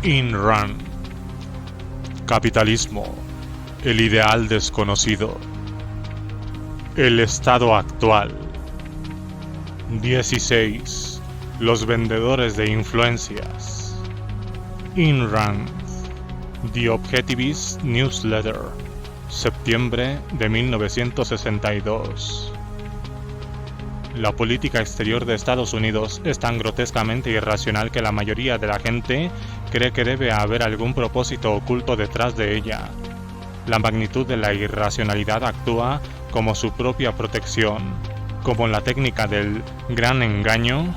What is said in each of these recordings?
Ayn Rand. Capitalismo, el ideal desconocido. El estado actual. 16. Los vendedores de influencias. Ayn Rand. The Objectivist Newsletter. Septiembre de 1962. La política exterior de Estados Unidos es tan grotescamente irracional que la mayoría de la gente cree que debe haber algún propósito oculto detrás de ella. La magnitud de la irracionalidad actúa como su propia protección, como la técnica del gran engaño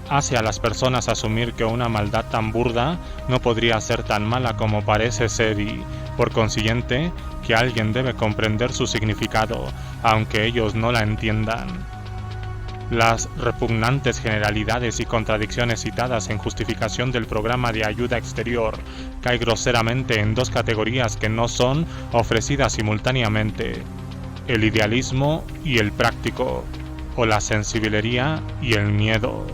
hace a las personas asumir que una maldad tan burda no podría ser tan mala como parece ser y, por consiguiente, que alguien debe comprender su significado, aunque ellos no la entiendan. Las repugnantes generalidades y contradicciones citadas en justificación del programa de ayuda exterior caen groseramente en dos categorías que no son ofrecidas simultáneamente: el idealismo y el práctico, o la sensiblería y el miedo.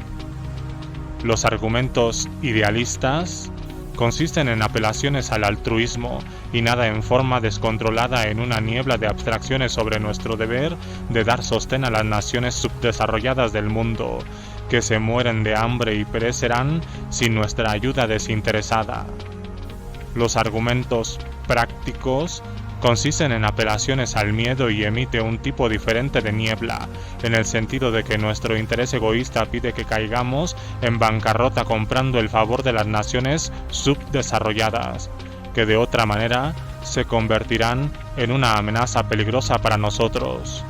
Los argumentos idealistas consisten en apelaciones al altruismo y nada en forma descontrolada en una niebla de abstracciones sobre nuestro deber de dar sostén a las naciones subdesarrolladas del mundo, que se mueren de hambre y perecerán sin nuestra ayuda desinteresada. Los argumentos prácticos consisten en apelaciones al miedo y emite un tipo diferente de niebla, en el sentido de que nuestro interés egoísta pide que caigamos en bancarrota comprando el favor de las naciones subdesarrolladas, que de otra manera se convertirán en una amenaza peligrosa para nosotros.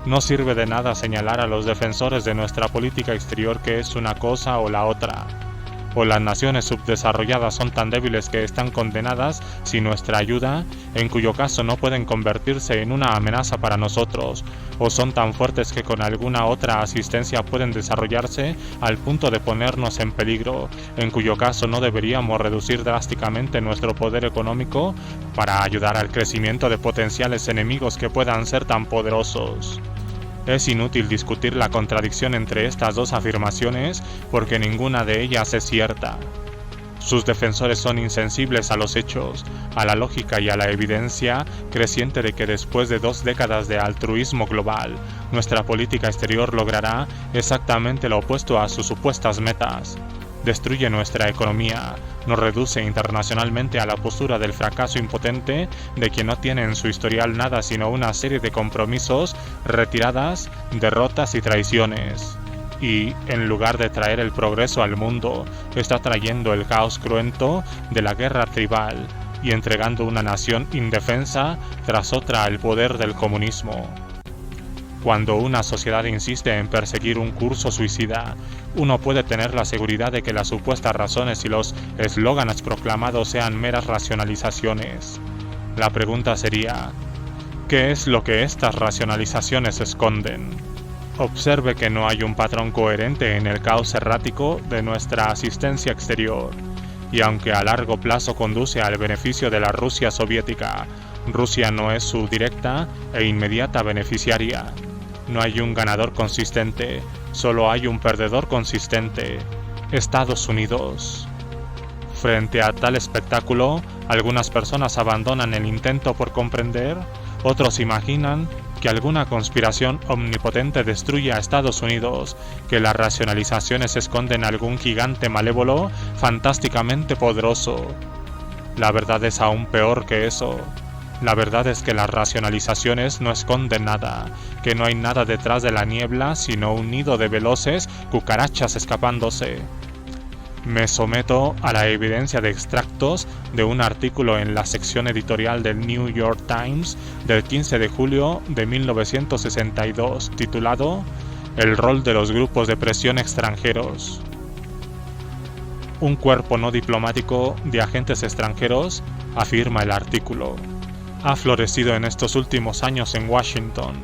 No sirve de nada señalar a los defensores de nuestra política exterior que es una cosa o la otra. O las naciones subdesarrolladas son tan débiles que están condenadas sin nuestra ayuda, en cuyo caso no pueden convertirse en una amenaza para nosotros, o son tan fuertes que con alguna otra asistencia pueden desarrollarse al punto de ponernos en peligro, en cuyo caso no deberíamos reducir drásticamente nuestro poder económico para ayudar al crecimiento de potenciales enemigos que puedan ser tan poderosos. Es inútil discutir la contradicción entre estas dos afirmaciones porque ninguna de ellas es cierta. Sus defensores son insensibles a los hechos, a la lógica y a la evidencia creciente de que después de 2 décadas de altruismo global, nuestra política exterior logrará exactamente lo opuesto a sus supuestas metas. Destruye nuestra economía, nos reduce internacionalmente a la postura del fracaso impotente de quien no tiene en su historial nada sino una serie de compromisos, retiradas, derrotas y traiciones. Y, en lugar de traer el progreso al mundo, está trayendo el caos cruento de la guerra tribal y entregando una nación indefensa tras otra al poder del comunismo. Cuando una sociedad insiste en perseguir un curso suicida, uno puede tener la seguridad de que las supuestas razones y los eslóganes proclamados sean meras racionalizaciones. La pregunta sería, ¿qué es lo que estas racionalizaciones esconden? Observe que no hay un patrón coherente en el caos errático de nuestra asistencia exterior, y aunque a largo plazo conduce al beneficio de la Rusia soviética, Rusia no es su directa e inmediata beneficiaria. No hay un ganador consistente, solo hay un perdedor consistente: Estados Unidos. Frente a tal espectáculo, algunas personas abandonan el intento por comprender, otros imaginan que alguna conspiración omnipotente destruye a Estados Unidos, que las racionalizaciones esconden algún gigante malévolo fantásticamente poderoso. La verdad es aún peor que eso. La verdad es que las racionalizaciones no esconden nada, que no hay nada detrás de la niebla sino un nido de veloces cucarachas escapándose. Me someto a la evidencia de extractos de un artículo en la sección editorial del New York Times del 15 de julio de 1962, titulado El rol de los grupos de presión extranjeros. Un cuerpo no diplomático de agentes extranjeros, afirma el artículo, ha florecido en estos últimos años en Washington,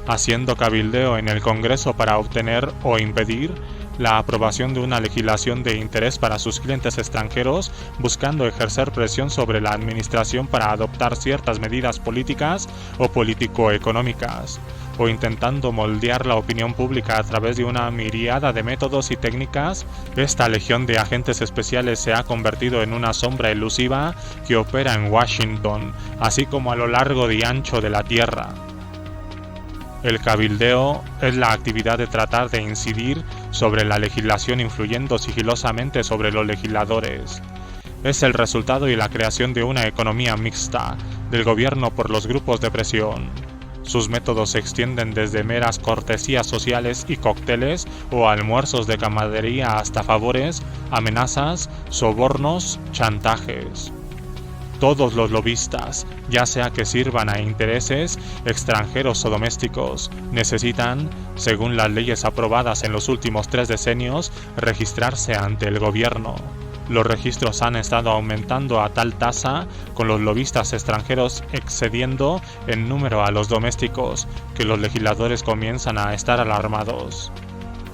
haciendo cabildeo en el Congreso para obtener o impedir la aprobación de una legislación de interés para sus clientes extranjeros, buscando ejercer presión sobre la administración para adoptar ciertas medidas políticas o político-económicas, o intentando moldear la opinión pública a través de una miríada de métodos y técnicas, esta legión de agentes especiales se ha convertido en una sombra elusiva que opera en Washington, así como a lo largo y ancho de la Tierra. El cabildeo es la actividad de tratar de incidir sobre la legislación influyendo sigilosamente sobre los legisladores. Es el resultado y la creación de una economía mixta, del gobierno por los grupos de presión. Sus métodos se extienden desde meras cortesías sociales y cócteles o almuerzos de camaradería hasta favores, amenazas, sobornos, chantajes. Todos los lobistas, ya sea que sirvan a intereses extranjeros o domésticos, necesitan, según las leyes aprobadas en los últimos 3 decenios, registrarse ante el gobierno. Los registros han estado aumentando a tal tasa, con los lobistas extranjeros excediendo en número a los domésticos, que los legisladores comienzan a estar alarmados.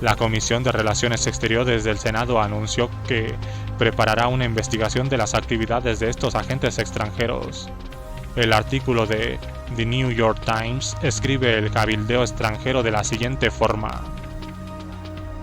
La Comisión de Relaciones Exteriores del Senado anunció que preparará una investigación de las actividades de estos agentes extranjeros. El artículo de The New York Times escribe el cabildeo extranjero de la siguiente forma.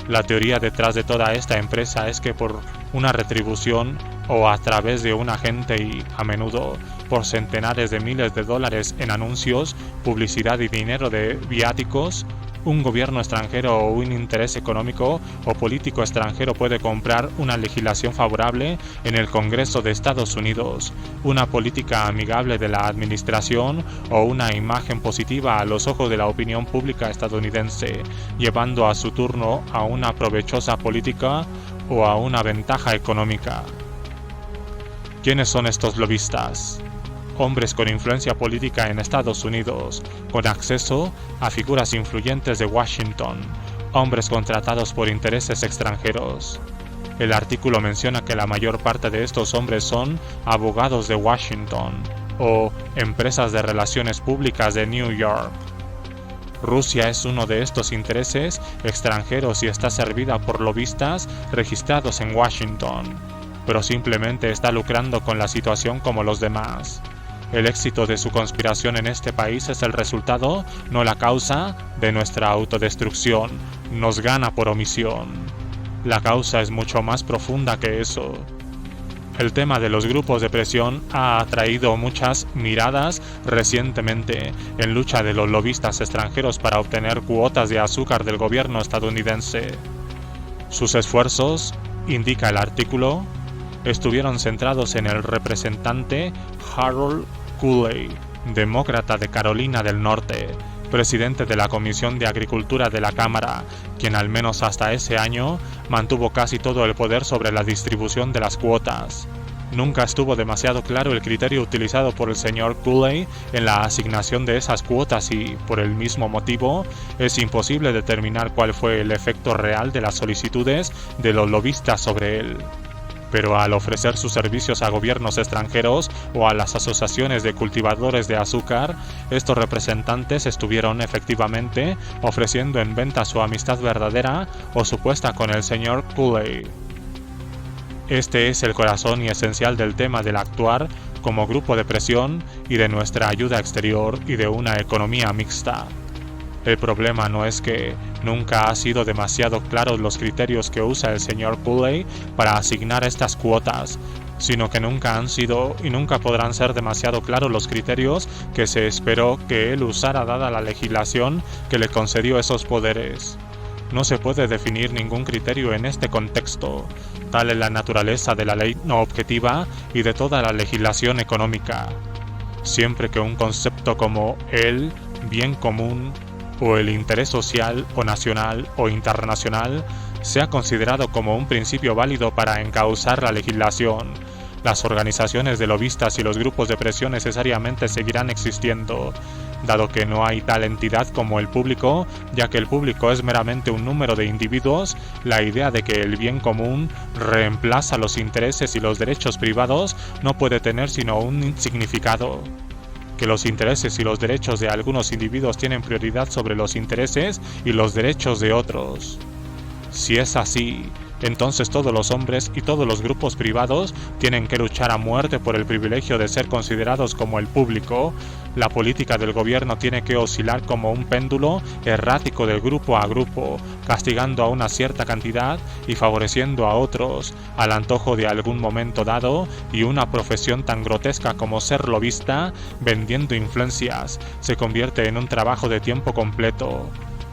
La teoría detrás de toda esta empresa es que por una retribución o a través de un agente y, a menudo, por centenares de miles de dólares en anuncios, publicidad y dinero de viáticos, un gobierno extranjero o un interés económico o político extranjero puede comprar una legislación favorable en el Congreso de Estados Unidos, una política amigable de la administración o una imagen positiva a los ojos de la opinión pública estadounidense, llevando a su turno a una provechosa política o a una ventaja económica. ¿Quiénes son estos lobistas? Hombres con influencia política en Estados Unidos, con acceso a figuras influyentes de Washington, hombres contratados por intereses extranjeros. El artículo menciona que la mayor parte de estos hombres son abogados de Washington o empresas de relaciones públicas de New York. Rusia es uno de estos intereses extranjeros y está servida por lobistas registrados en Washington, pero simplemente está lucrando con la situación como los demás. El éxito de su conspiración en este país es el resultado, no la causa, de nuestra autodestrucción. Nos gana por omisión. La causa es mucho más profunda que eso. El tema de los grupos de presión ha atraído muchas miradas recientemente en lucha de los lobistas extranjeros para obtener cuotas de azúcar del gobierno estadounidense. Sus esfuerzos, indica el artículo, estuvieron centrados en el representante Harold Cooley, demócrata de Carolina del Norte, presidente de la Comisión de Agricultura de la Cámara, quien al menos hasta ese año mantuvo casi todo el poder sobre la distribución de las cuotas. Nunca estuvo demasiado claro el criterio utilizado por el señor Cooley en la asignación de esas cuotas y, por el mismo motivo, es imposible determinar cuál fue el efecto real de las solicitudes de los lobistas sobre él. Pero al ofrecer sus servicios a gobiernos extranjeros o a las asociaciones de cultivadores de azúcar, estos representantes estuvieron efectivamente ofreciendo en venta su amistad verdadera o supuesta con el señor Cooley. Este es el corazón y esencial del tema del actuar como grupo de presión y de nuestra ayuda exterior y de una economía mixta. El problema no es que nunca ha sido demasiado claros los criterios que usa el señor Cooley para asignar estas cuotas, sino que nunca han sido y nunca podrán ser demasiado claros los criterios que se esperó que él usara dada la legislación que le concedió esos poderes. No se puede definir ningún criterio en este contexto, tal es la naturaleza de la ley no objetiva y de toda la legislación económica. Siempre que un concepto como el bien común, o el interés social o nacional o internacional sea considerado como un principio válido para encauzar la legislación, las organizaciones de lobistas y los grupos de presión necesariamente seguirán existiendo, dado que no hay tal entidad como el público, ya que el público es meramente un número de individuos. La idea de que el bien común reemplaza los intereses y los derechos privados no puede tener sino un significado: que los intereses y los derechos de algunos individuos tienen prioridad sobre los intereses y los derechos de otros. Si es así, entonces todos los hombres y todos los grupos privados tienen que luchar a muerte por el privilegio de ser considerados como el público. La política del gobierno tiene que oscilar como un péndulo errático de grupo a grupo, castigando a una cierta cantidad y favoreciendo a otros, al antojo de algún momento dado, y una profesión tan grotesca como ser lobista, vendiendo influencias, se convierte en un trabajo de tiempo completo.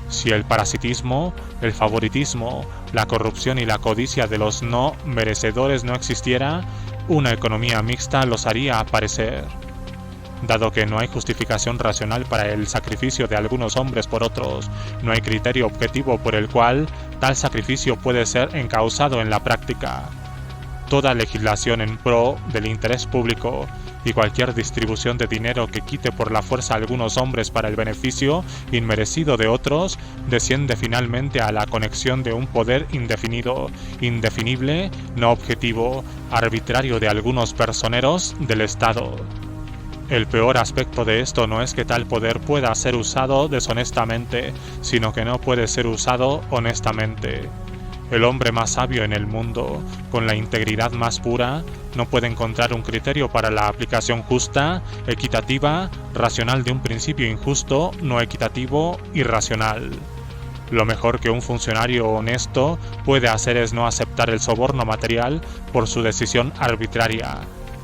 Si el parasitismo, el favoritismo, la corrupción y la codicia de los no merecedores no existiera, una economía mixta los haría aparecer. Dado que no hay justificación racional para el sacrificio de algunos hombres por otros, no hay criterio objetivo por el cual tal sacrificio puede ser encauzado en la práctica. Toda legislación en pro del interés público y cualquier distribución de dinero que quite por la fuerza a algunos hombres para el beneficio inmerecido de otros, desciende finalmente a la conexión de un poder indefinido, indefinible, no objetivo, arbitrario de algunos personeros del Estado. El peor aspecto de esto no es que tal poder pueda ser usado deshonestamente, sino que no puede ser usado honestamente. El hombre más sabio en el mundo, con la integridad más pura, no puede encontrar un criterio para la aplicación justa, equitativa, racional de un principio injusto, no equitativo y racional. Lo mejor que un funcionario honesto puede hacer es no aceptar el soborno material por su decisión arbitraria,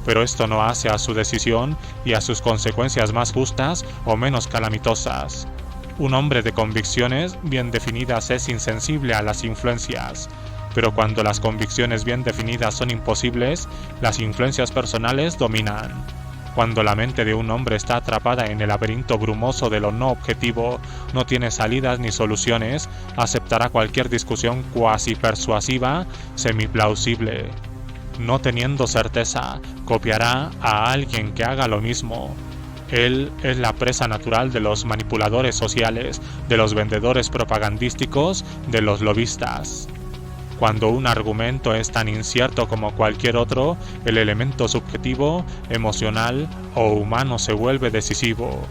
pero esto no hace a su decisión y a sus consecuencias más justas o menos calamitosas. Un hombre de convicciones bien definidas es insensible a las influencias, pero cuando las convicciones bien definidas son imposibles, las influencias personales dominan. Cuando la mente de un hombre está atrapada en el laberinto brumoso de lo no objetivo, no tiene salidas ni soluciones, aceptará cualquier discusión cuasi persuasiva, semiplausible. No teniendo certeza, copiará a alguien que haga lo mismo. Él es la presa natural de los manipuladores sociales, de los vendedores propagandísticos, de los lobistas. Cuando un argumento es tan incierto como cualquier otro, el elemento subjetivo, emocional o humano se vuelve decisivo.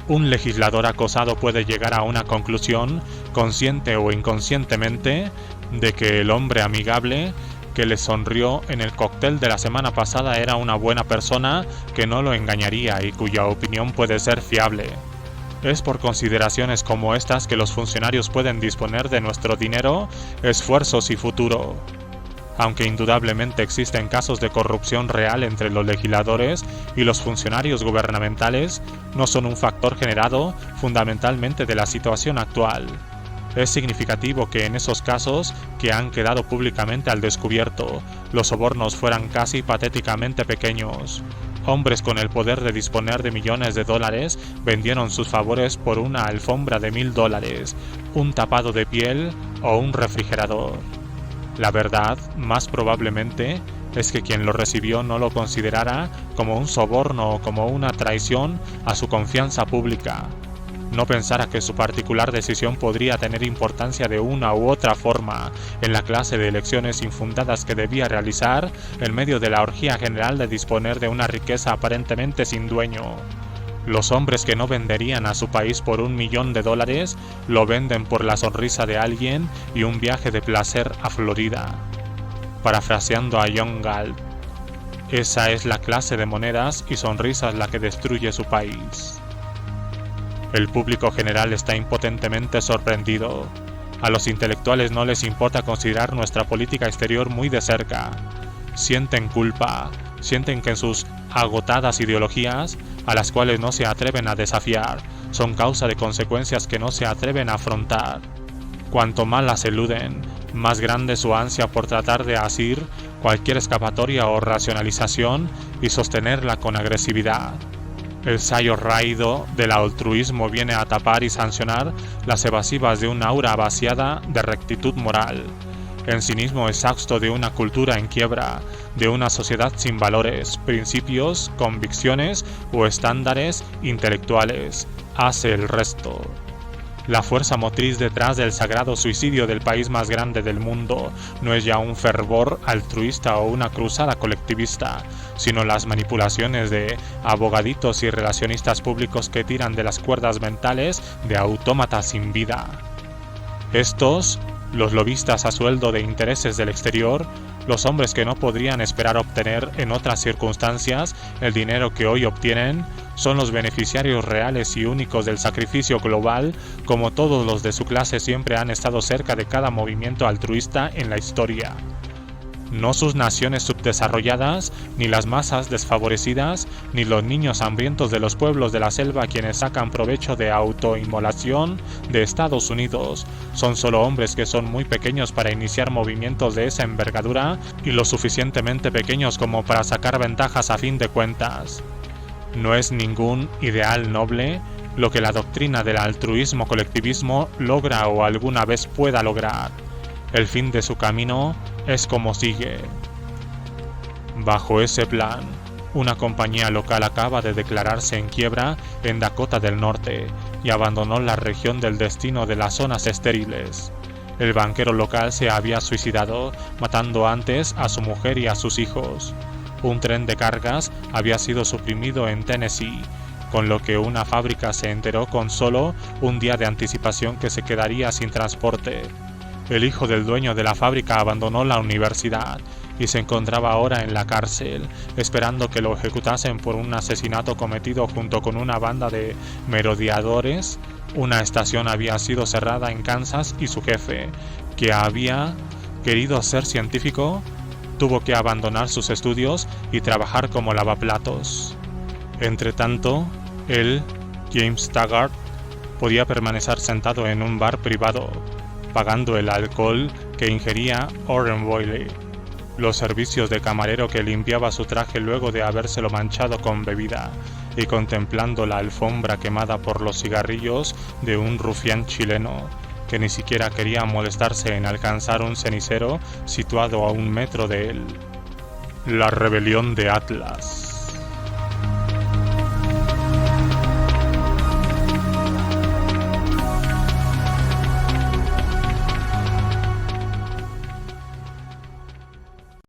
Un legislador acosado puede llegar a una conclusión, consciente o inconscientemente, de que el hombre amigable que le sonrió en el cóctel de la semana pasada era una buena persona que no lo engañaría y cuya opinión puede ser fiable. Es por consideraciones como estas que los funcionarios pueden disponer de nuestro dinero, esfuerzos y futuro. Aunque indudablemente existen casos de corrupción real entre los legisladores y los funcionarios gubernamentales, no son un factor generado fundamentalmente de la situación actual. Es significativo que en esos casos, que han quedado públicamente al descubierto, los sobornos fueran casi patéticamente pequeños. Hombres con el poder de disponer de millones de dólares vendieron sus favores por una alfombra de $1000, un tapado de piel o un refrigerador. La verdad, más probablemente, es que quien lo recibió no lo considerara como un soborno o como una traición a su confianza pública. No pensara que su particular decisión podría tener importancia de una u otra forma en la clase de elecciones infundadas que debía realizar en medio de la orgía general de disponer de una riqueza aparentemente sin dueño. Los hombres que no venderían a su país por $1.000.000 lo venden por la sonrisa de alguien y un viaje de placer a Florida. Parafraseando a John Galt, esa es la clase de monedas y sonrisas la que destruye su país. El público general está impotentemente sorprendido. A los intelectuales no les importa considerar nuestra política exterior muy de cerca. Sienten culpa, sienten que sus agotadas ideologías, a las cuales no se atreven a desafiar, son causa de consecuencias que no se atreven a afrontar. Cuanto más las eluden, más grande su ansia por tratar de asir cualquier escapatoria o racionalización y sostenerla con agresividad. El sayo raído del altruismo viene a tapar y sancionar las evasivas de un aura vaciada de rectitud moral, el cinismo exhausto de una cultura en quiebra, de una sociedad sin valores, principios, convicciones o estándares intelectuales. Hace el resto. La fuerza motriz detrás del sagrado suicidio del país más grande del mundo no es ya un fervor altruista o una cruzada colectivista, sino las manipulaciones de abogaditos y relacionistas públicos que tiran de las cuerdas mentales de autómatas sin vida. Estos, los lobistas a sueldo de intereses del exterior, los hombres que no podrían esperar obtener en otras circunstancias el dinero que hoy obtienen, son los beneficiarios reales y únicos del sacrificio global, como todos los de su clase siempre han estado cerca de cada movimiento altruista en la historia. No sus naciones subdesarrolladas, ni las masas desfavorecidas, ni los niños hambrientos de los pueblos de la selva quienes sacan provecho de autoinmolación de Estados Unidos. Son solo hombres que son muy pequeños para iniciar movimientos de esa envergadura y lo suficientemente pequeños como para sacar ventajas a fin de cuentas. No es ningún ideal noble lo que la doctrina del altruismo-colectivismo logra o alguna vez pueda lograr. El fin de su camino es como sigue. Bajo ese plan, una compañía local acaba de declararse en quiebra en Dakota del Norte y abandonó la región del destino de las zonas estériles. El banquero local se había suicidado, matando antes a su mujer y a sus hijos. Un tren de cargas había sido suprimido en Tennessee, con lo que una fábrica se enteró con solo un día de anticipación que se quedaría sin transporte. El hijo del dueño de la fábrica abandonó la universidad y se encontraba ahora en la cárcel, esperando que lo ejecutasen por un asesinato cometido junto con una banda de merodeadores. Una estación había sido cerrada en Kansas y su jefe, que había querido ser científico, tuvo que abandonar sus estudios y trabajar como lavaplatos. Entretanto, él, James Taggart, podía permanecer sentado en un bar privado, pagando el alcohol que ingería Oren Boyle, los servicios de camarero que limpiaba su traje luego de habérselo manchado con bebida, y contemplando la alfombra quemada por los cigarrillos de un rufián chileno, que ni siquiera quería molestarse en alcanzar un cenicero situado a 1 metro de él. La rebelión de Atlas.